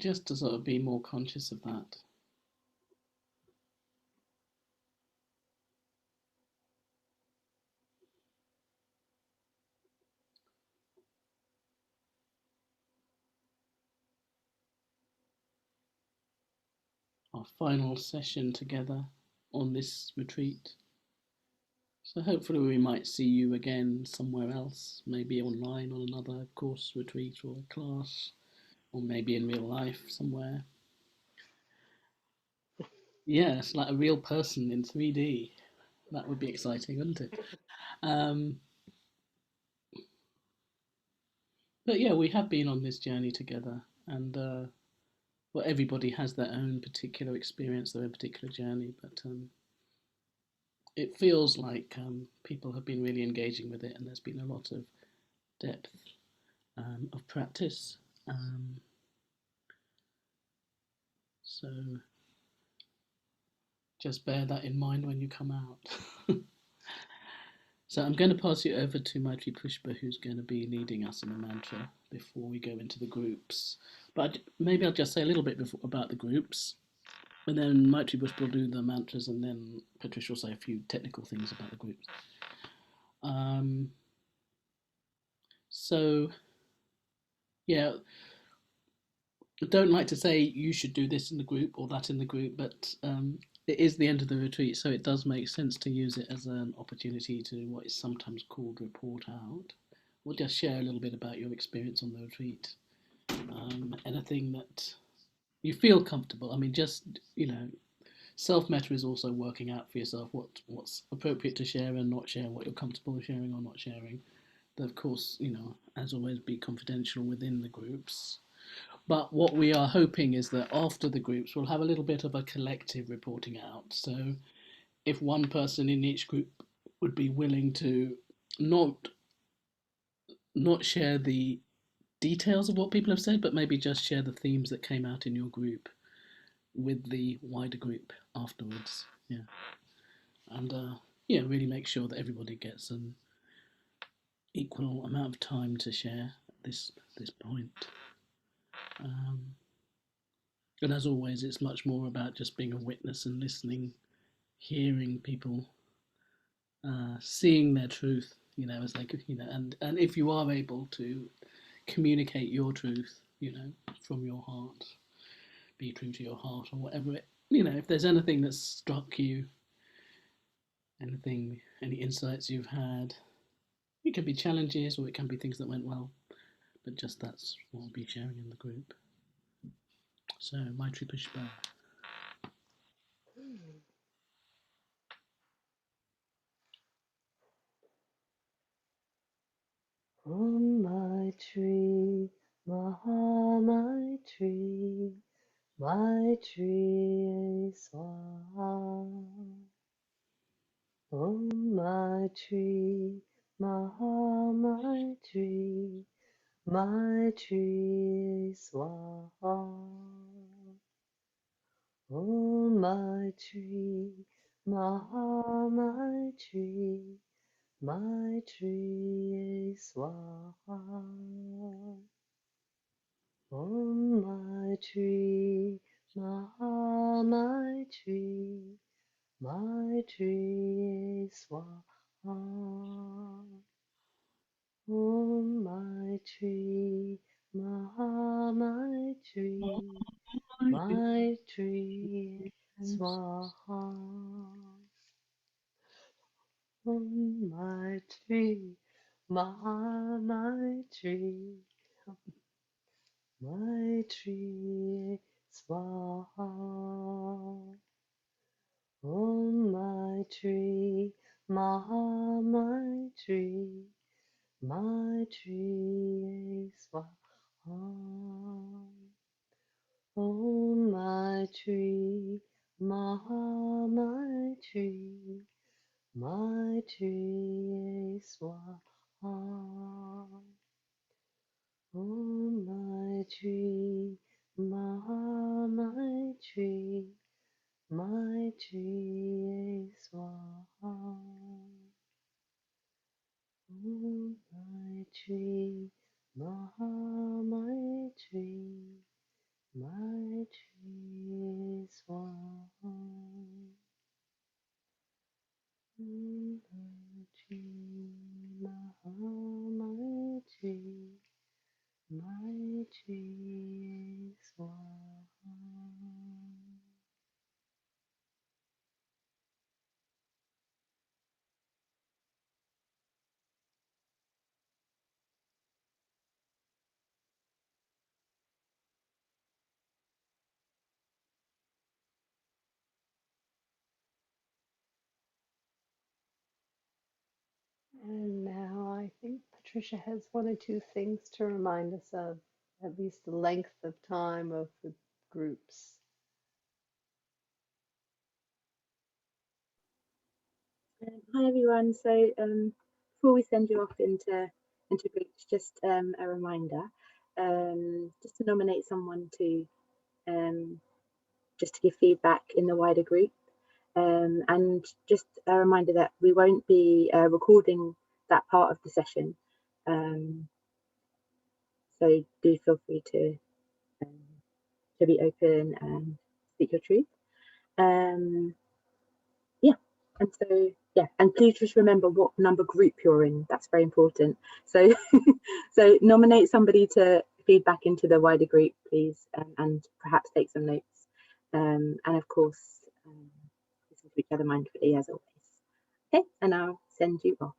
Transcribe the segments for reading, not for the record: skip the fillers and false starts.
just to sort of be more conscious of that. Our final session together on this retreat. So hopefully we might see you again somewhere else, maybe online on another course retreat or class, or maybe in real life somewhere. Yeah, it's like a real person in 3D. That would be exciting, wouldn't it? Um, but yeah, we have been on this journey together, and well, everybody has their own particular experience, their own particular journey, but it feels like people have been really engaging with it, and there's been a lot of depth of practice. Um, so just bear that in mind when you come out. So I'm going to pass you over to Maitri Pushpa, who's going to be leading us in a mantra before we go into the groups. But maybe I'll just say a little bit about the groups, and then Maitri Pushpa will do the mantras, and then Patricia will say a few technical things about the groups. Um, so, yeah, I don't like to say you should do this in the group or that in the group, but it is the end of the retreat, so it does make sense to use it as an opportunity to what is sometimes called report out. We'll just share a little bit about your experience on the retreat. Anything that you feel comfortable. I mean, just self meta is also working out for yourself what's appropriate to share and not share, what you're comfortable sharing or not sharing. That, of course, as always, be confidential within the groups. But what we are hoping is that after the groups, we'll have a little bit of a collective reporting out. So if one person in each group would be willing to not not share the details of what people have said, but maybe just share the themes that came out in your group with the wider group afterwards. Yeah, and yeah, really make sure that everybody gets an equal amount of time to share at this point. Um, and as always, it's much more about just being a witness and listening, hearing people, seeing their truth. As like and if you are able to communicate your truth, from your heart, be true to your heart or whatever if there's anything that's struck you, any insights you've had, it can be challenges or it can be things that went well, but just that's what we'll be sharing in the group. So Maitri Pushpa. Om Maitri, Maha Maitri, Maitri Swaha. Om Maitri, Maha Maitri, Maitri Swaha. Om Maitri, Maha Maitri, Maitri Swaha. Om Maitri, Maha Maitri, Maitri Swaha. Om Maitri, Maha Maitri, Maitri Swaha. Om Maitri, Maha Maitri, Maitri Swaha. Om Maitri, Maha Maitri, Maitri Swaha. Om Maitri, Maha Maitri, Maitri Swaha. Om Maitri, Maha Maitri, Maitri Swaha. Om Maitri, Maha Maitri, my tree swung. My tree, my tree, my tree swung. And now I think Patricia has one or two things to remind us of, at least the length of time of the groups. Hi everyone. So before we send you off into groups, just a reminder, just to nominate someone to just to give feedback in the wider group, and just a reminder that we won't be recording that part of the session. So do feel free to be open and speak your truth. Yeah, and so yeah, and please just remember what number group you're in. That's very important. So so nominate somebody to feed back into the wider group, please, and perhaps take some notes, and of course listen to each other mindfully as always. Okay, and I'll send you off.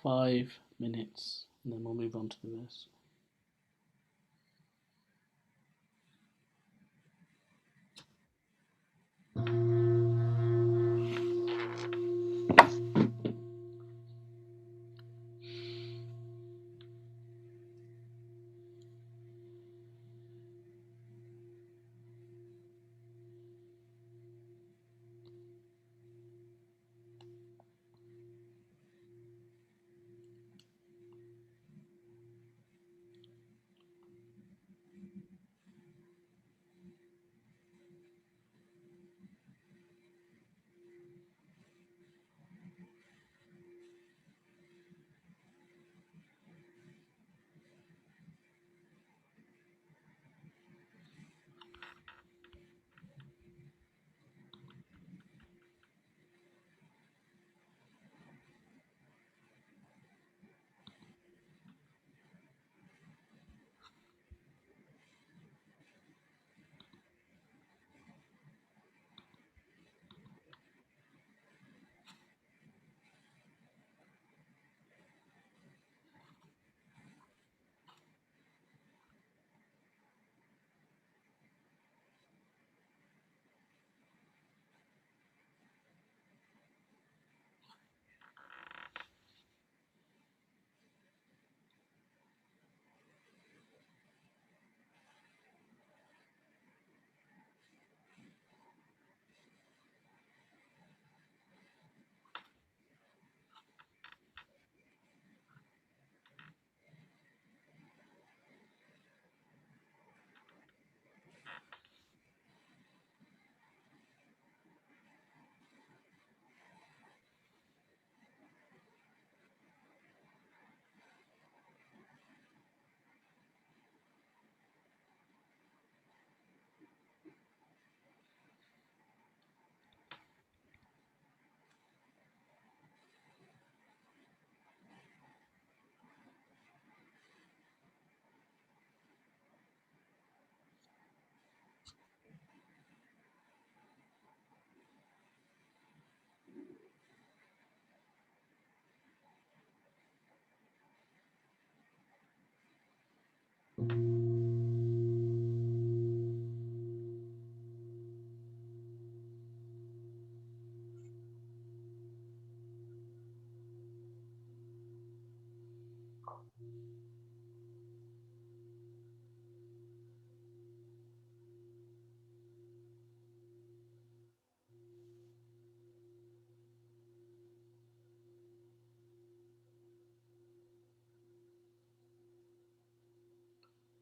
5 minutes, and then we'll move on to the rest.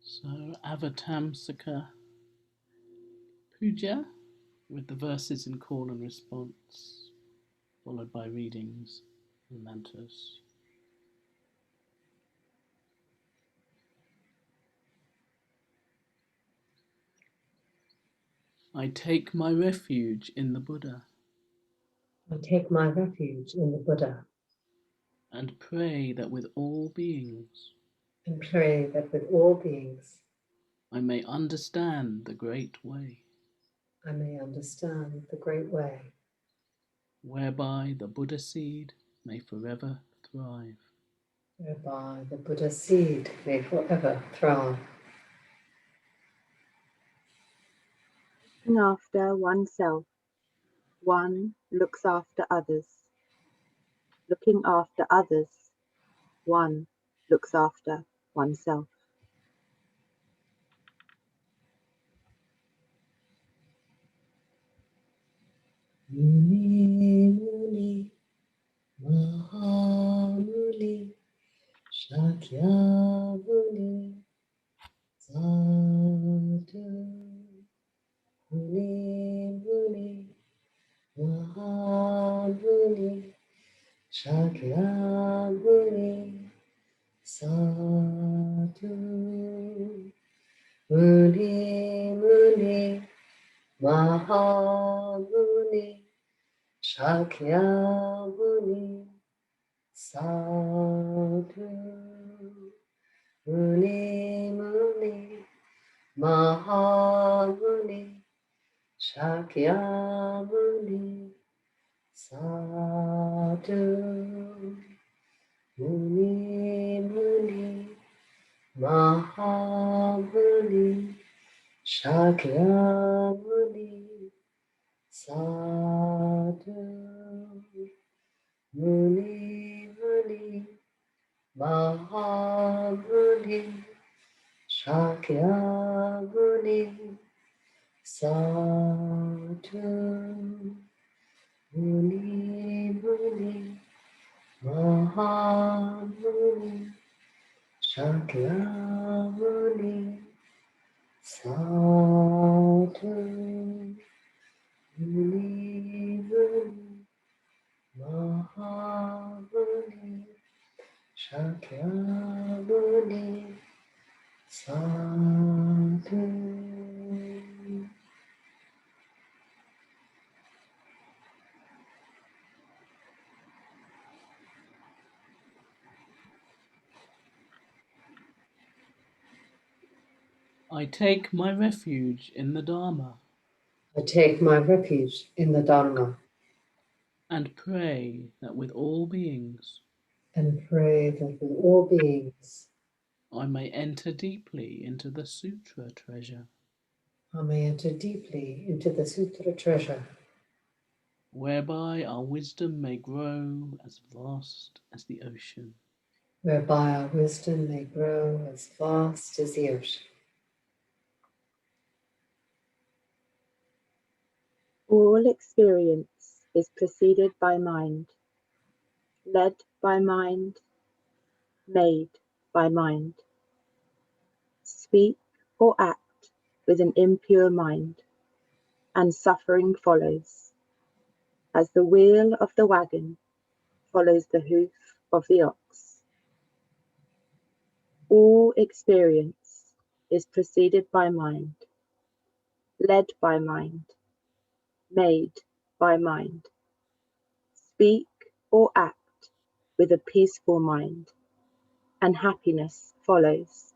So, Avatamsaka Puja with the verses in call and response, followed by readings and mantras. I take my refuge in the Buddha. I take my refuge in the Buddha And pray that with all beings and pray that with all beings I may understand the great way, I may understand the great way, whereby the Buddha seed may forever thrive. whereby the Buddha seed may forever thrive. Looking after oneself, one looks after others. Looking after others, one looks after oneself. Muni Muni Mahamuni Shakyamuni Sadhu Muni Muni Mahamuni Shakyamuni Sadhu Muni Muni Mahamuni Shakyamuni Sadhu Muni Muni Mahamuni Shakyamuni Sadhu Muni Muni Mahamuni Shakyamuni Sadhu Muni Muni Mahamuni Shakyamuni Sadhu Muni Muni Mahamuni Shakyamuni Sadhu Muni Muni Mahamuni Shakyamuni Sadhu. I take my refuge in the Dharma I take my refuge in the Dharma and pray that with all beings and pray that with all beings I may enter deeply into the Sutra treasure, I may enter deeply into the Sutra treasure, whereby our wisdom may grow as vast as the ocean. whereby our wisdom may grow as vast as the ocean. All experience is preceded by mind, led by mind, made by mind. Speak or act with an impure mind, and suffering follows, as the wheel of the wagon follows the hoof of the ox. All experience is preceded by mind, led by mind, made by mind. Speak or act with a peaceful mind, and happiness follows,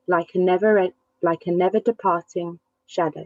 like a never departing shadow.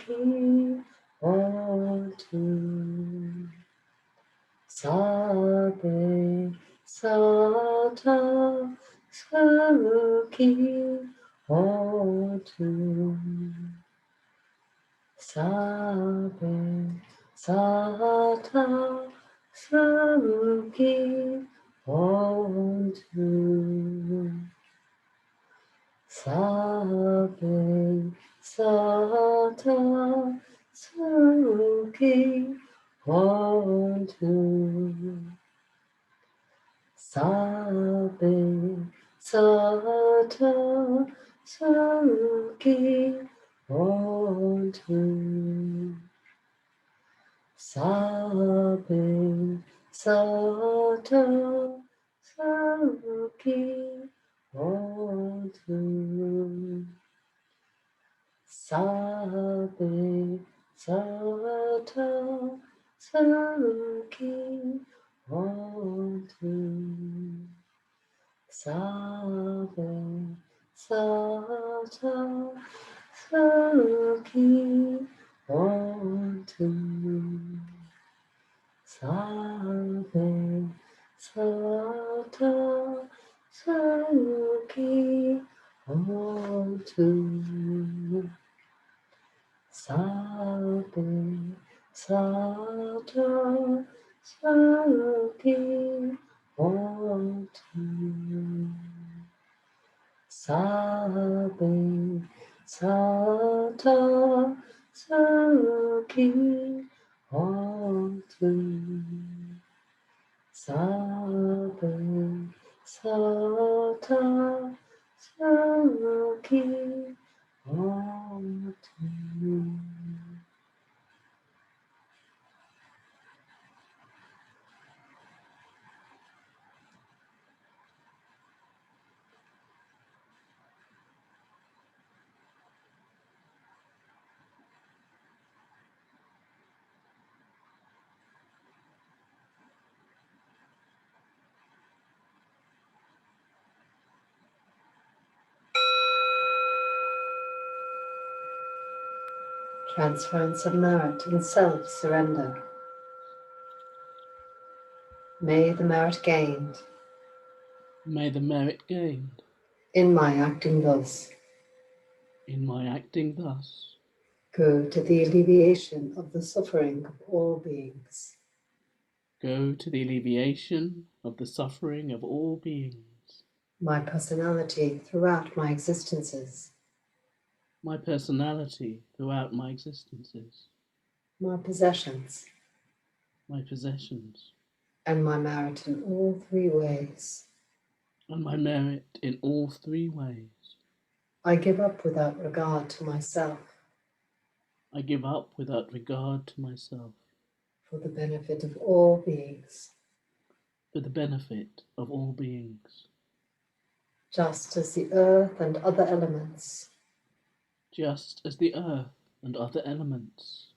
Saruki Hotu Sabe Sata Saruki Hotu Sabe Sata Saruki Hotu Sabe Sata Saruki Hotu Sabe Sata Saruki Hotu Sabe Sata Saruki Hotu Sabe Sata Saruki Hotu Sabe Sata Saruki Hotu Sabe Sata Saruki Hotu Sabe Sata Saruki Hotu Sabe Sata Saruki Hotu Sabe Sata Saruki Hotu. Transference of merit and self-surrender. May the merit gained May the merit gained in my acting thus in my acting thus go to the alleviation of the suffering of all beings. go to the alleviation of the suffering of all beings. My personality throughout my existences, My personality throughout my existences, my possessions, my possessions, and my merit in all three ways. and my merit in all three ways. I give up without regard to myself I give up without regard to myself for the benefit of all beings, for the benefit of all beings, just as the earth and other elements just as the earth and other elements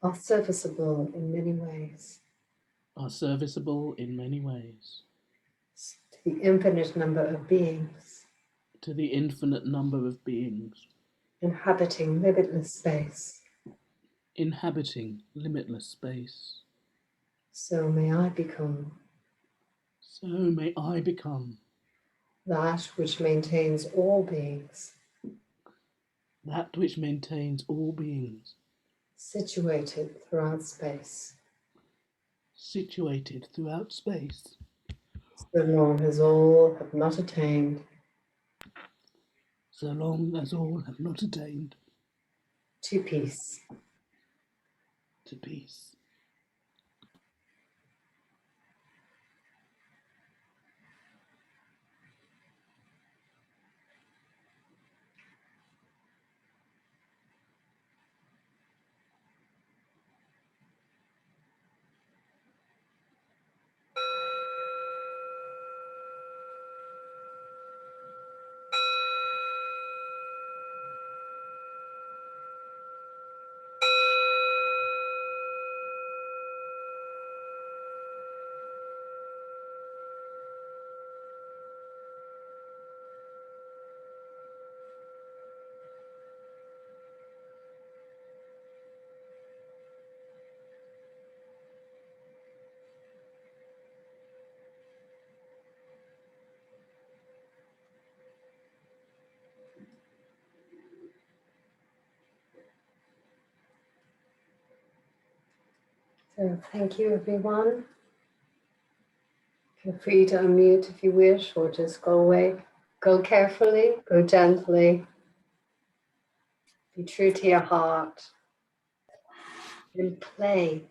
are serviceable in many ways are serviceable in many ways to the infinite number of beings to the infinite number of beings inhabiting limitless space. inhabiting limitless space. So may I become So may I become that which maintains all beings, that which maintains all beings, situated throughout space, situated throughout space, so long as all have not attained so long as all have not attained to peace. to peace. So thank you, everyone. Feel free to unmute if you wish, or just go away. Go carefully, go gently. Be true to your heart and play.